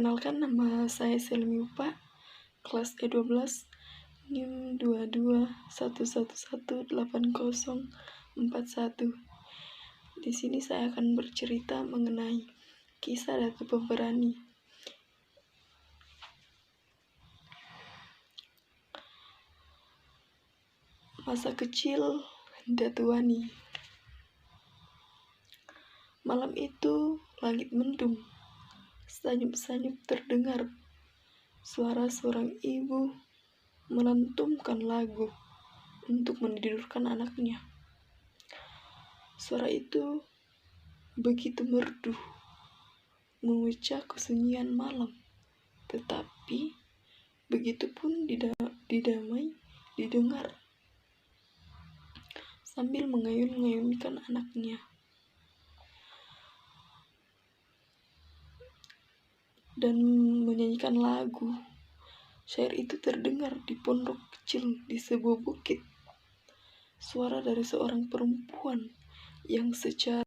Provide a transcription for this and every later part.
Perkenalkan, nama saya Selmi Upa, kelas E12, NIM 2211118041. Di sini saya akan bercerita mengenai kisah Datu Pemberani. Masa kecil Datu Wani. Malam itu langit mendung, sanyup-sanyup terdengar. Suara seorang ibu melantunkan lagu untuk menidurkan anaknya. Suara itu begitu merdu, memecah kesunyian malam, tetapi begitu pun didamai didengar sambil mengayun-ngayunkan anaknya. Dan menyanyikan lagu. Syair itu terdengar di pondok kecil di sebuah bukit. Suara dari seorang perempuan yang secara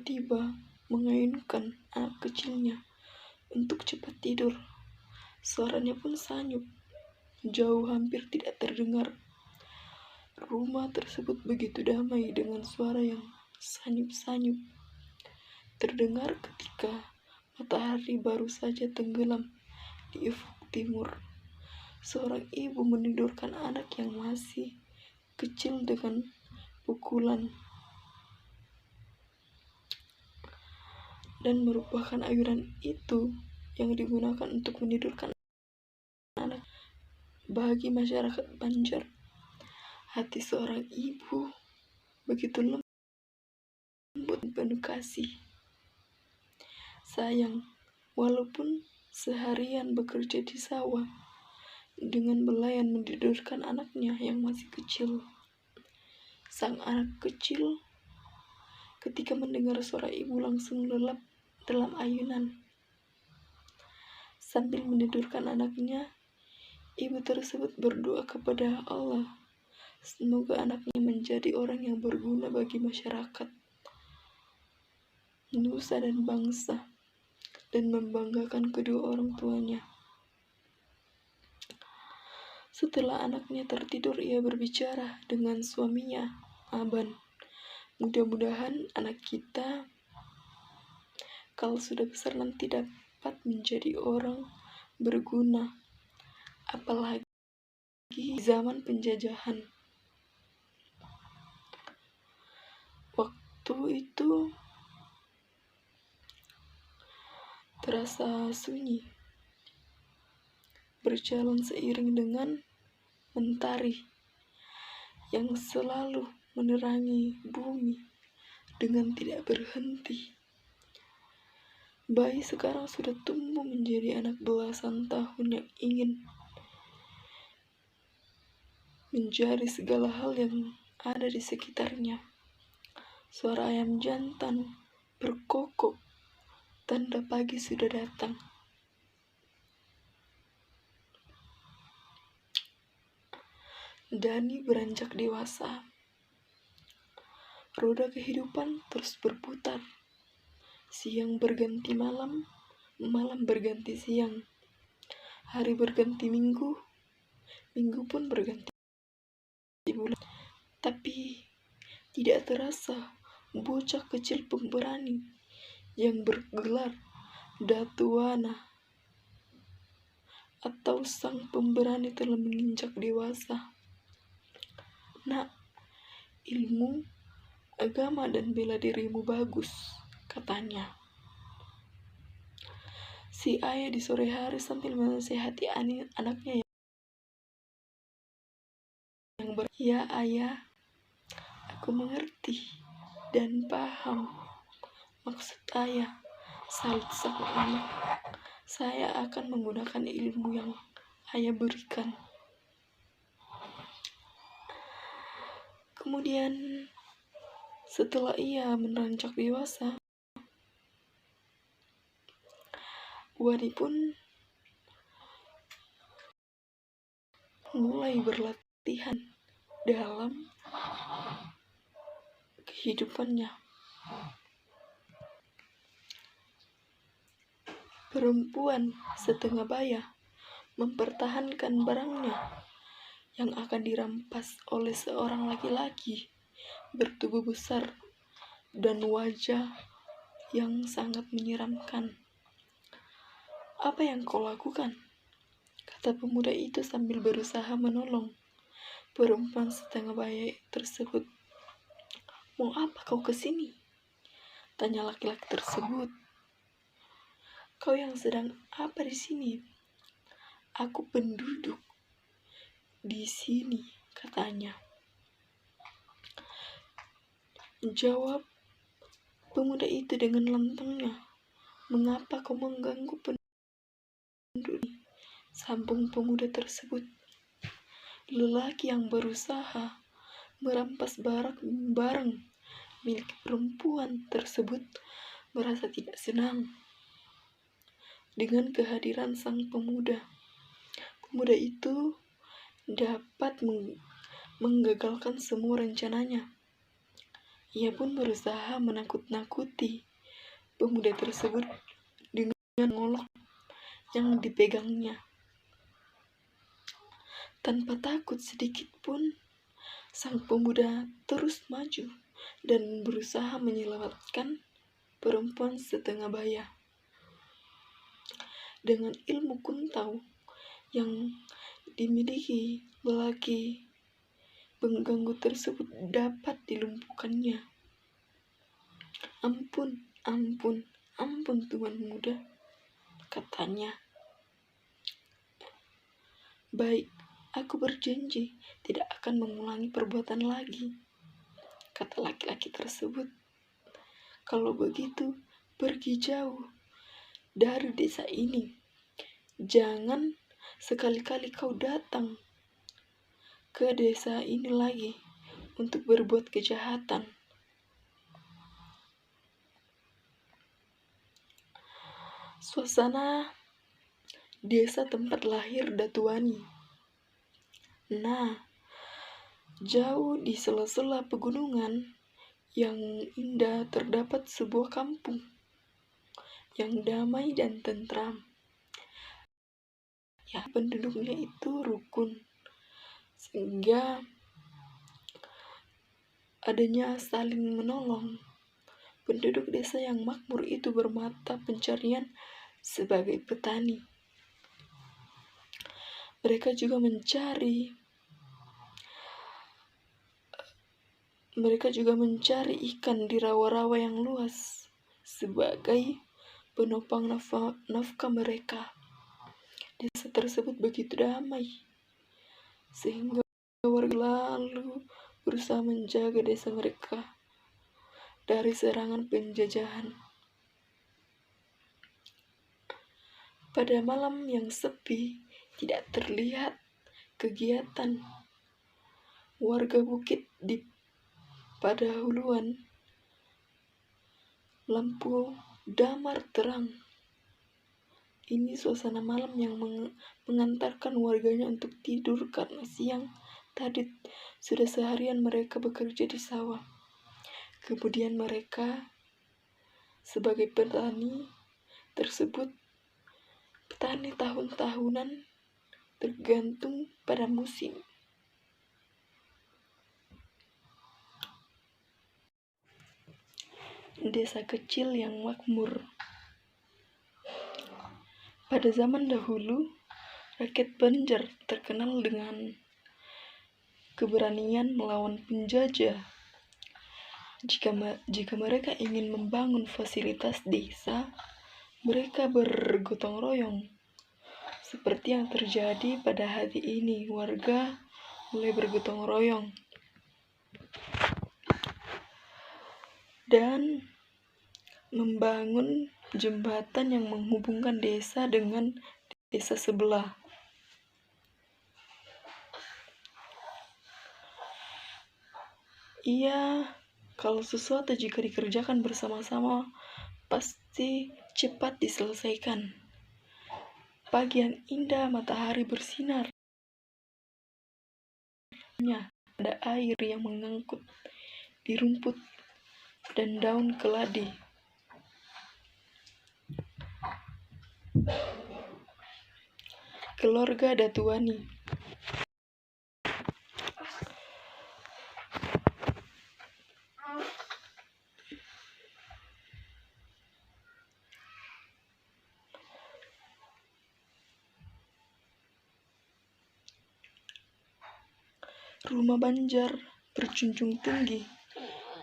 tiba mengayunkan anak kecilnya untuk cepat tidur. Suaranya pun sanyup, jauh hampir tidak terdengar. Rumah tersebut begitu damai dengan suara yang sanyup-sanyup terdengar ketika matahari baru saja tenggelam di ufuk timur. Seorang ibu menidurkan anak yang masih kecil dengan pukulan, dan merupakan ayunan itu yang digunakan untuk menidurkan anak. Bagi masyarakat Banjar, hati seorang ibu begitu lembut dan penuh kasih sayang, walaupun seharian bekerja di sawah dengan belayan menidurkan anaknya yang masih kecil. Sang anak kecil ketika mendengar suara ibu langsung lelap dalam ayunan. Sambil menidurkan anaknya, ibu tersebut berdoa kepada Allah, semoga anaknya menjadi orang yang berguna bagi masyarakat, nusa dan bangsa, dan membanggakan kedua orang tuanya. Setelah anaknya tertidur, ia berbicara dengan suaminya, Aban. Mudah-mudahan anak kita kalau sudah besar nanti dapat menjadi orang berguna, apalagi di zaman penjajahan. Waktu itu terasa sunyi, berjalan seiring dengan mentari yang selalu menerangi bumi dengan tidak berhenti. Bayi sekarang sudah tumbuh menjadi anak belasan tahun yang ingin menjadi segala hal yang ada di sekitarnya. Suara ayam jantan berkokok, tanda pagi sudah datang. Dani beranjak dewasa. Roda kehidupan terus berputar. Siang berganti malam, malam berganti siang. Hari berganti minggu, minggu pun berganti bulan. Tapi tidak terasa bocah kecil pemberani yang bergelar Datu Wana atau sang pemberani telah menginjak dewasa. Nak, ilmu, agama, dan bela dirimu bagus, katanya. Si ayah di sore hari sambil menasihati anaknya yang ya ayah, aku mengerti dan paham maksud ayah. Salut sang anak. Saya akan menggunakan ilmu yang ayah berikan. Kemudian setelah ia beranjak dewasa, Wadi pun mulai berlatihan dalam kehidupannya. Perempuan setengah baya mempertahankan barangnya yang akan dirampas oleh seorang laki-laki bertubuh besar dan wajah yang sangat menyeramkan. "Apa yang kau lakukan?" kata pemuda itu sambil berusaha menolong perempuan setengah baya tersebut. "Mau apa kau kesini?" tanya laki-laki tersebut. "Kau yang sedang apa di sini?" "Aku penduduk di sini," katanya. Jawab pemuda itu dengan lantangnya. "Mengapa kau mengganggu penduduk?" sambung pemuda tersebut. Lelaki yang berusaha merampas barang milik perempuan tersebut merasa tidak senang dengan kehadiran sang pemuda. Pemuda itu dapat menggagalkan semua rencananya. Ia pun berusaha menakut-nakuti pemuda tersebut dengan golok yang dipegangnya. Tanpa takut sedikit pun, sang pemuda terus maju dan berusaha menyelamatkan perempuan setengah baya. Dengan ilmu kuntau yang dimiliki lelaki pengganggu tersebut dapat dilumpuhkannya. "Ampun, ampun, ampun tuan muda," katanya. "Baik, aku berjanji tidak akan mengulangi perbuatan lagi," kata laki-laki tersebut. "Kalau begitu, pergi jauh dari desa ini. Jangan sekali-kali kau datang ke desa ini lagi untuk berbuat kejahatan." Suasana desa tempat lahir Datuani. Nah, jauh di sela-sela pegunungan yang indah terdapat sebuah kampung yang damai dan tentram. Ya, penduduknya itu rukun, sehingga adanya saling menolong. Penduduk desa yang makmur itu bermata pencarian sebagai petani. Mereka juga mencari ikan di rawa-rawa yang luas sebagai penopang nafkah mereka. Desa tersebut begitu damai sehingga warga lalu berusaha menjaga desa mereka dari serangan penjajahan. Pada malam yang sepi, tidak terlihat kegiatan warga bukit di pedahuluan. Lampu damar terang. Ini suasana malam yang mengantarkan warganya untuk tidur karena siang tadi sudah seharian mereka bekerja di sawah. Kemudian mereka sebagai petani tersebut, petani tahun-tahunan tergantung pada musim. Desa kecil yang makmur. Pada zaman dahulu, rakyat Banjar terkenal dengan keberanian melawan penjajah. Jika mereka ingin membangun fasilitas desa, mereka bergotong royong. Seperti yang terjadi pada hari ini, warga mulai bergotong royong dan membangun jembatan yang menghubungkan desa dengan desa sebelah. Kalau sesuatu jika dikerjakan bersama-sama, pasti cepat diselesaikan. Pagi yang indah, matahari bersinar. Ada air yang mengangkut di rumput dan daun keladi. Keluarga Datuani. Rumah Banjar berjunjung tinggi.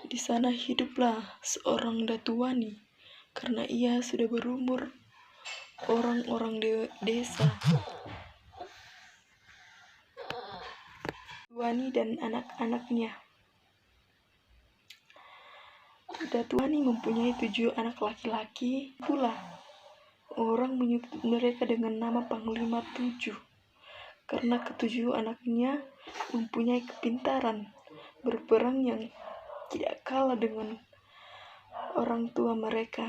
Di sana hiduplah seorang Datuani karena ia sudah berumur. Orang-orang desa Datuani dan anak-anaknya. Datuani mempunyai 7 anak laki-laki pula. Orang menyebut mereka dengan nama Panglima 7 karena ketujuh anaknya mempunyai kepintaran berperang yang tidak kalah dengan orang tua mereka.